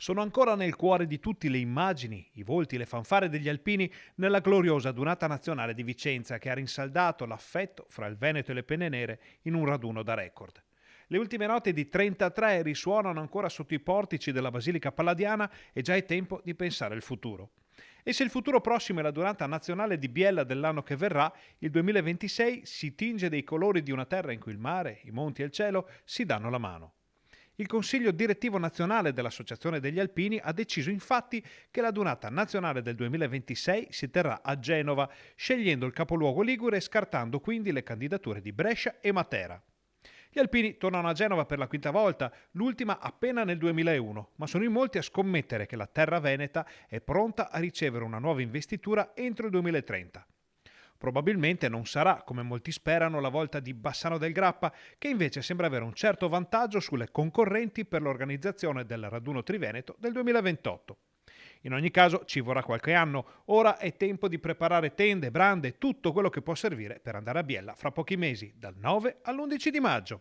Sono ancora nel cuore di tutti le immagini, i volti, le fanfare degli alpini nella gloriosa Dunata Nazionale di Vicenza che ha rinsaldato l'affetto fra il Veneto e le Penne Nere in un raduno da record. Le ultime note di 33 risuonano ancora sotto i portici della Basilica Palladiana e già è tempo di pensare al futuro. E se il futuro prossimo è la Dunata Nazionale di Biella dell'anno che verrà, il 2026 si tinge dei colori di una terra in cui il mare, i monti e il cielo si danno la mano. Il Consiglio direttivo nazionale dell'Associazione degli Alpini ha deciso infatti che la Dunata Nazionale del 2026 si terrà a Genova, scegliendo il capoluogo ligure e scartando quindi le candidature di Brescia e Matera. Gli alpini tornano a Genova per la quinta volta, l'ultima appena nel 2001, ma sono in molti a scommettere che la terra veneta è pronta a ricevere una nuova investitura entro il 2030. Probabilmente non sarà, come molti sperano, la volta di Bassano del Grappa, che invece sembra avere un certo vantaggio sulle concorrenti per l'organizzazione del raduno Triveneto del 2028. In ogni caso ci vorrà qualche anno, ora è tempo di preparare tende, brande, tutto quello che può servire per andare a Biella fra pochi mesi, dal 9 all'11 di maggio.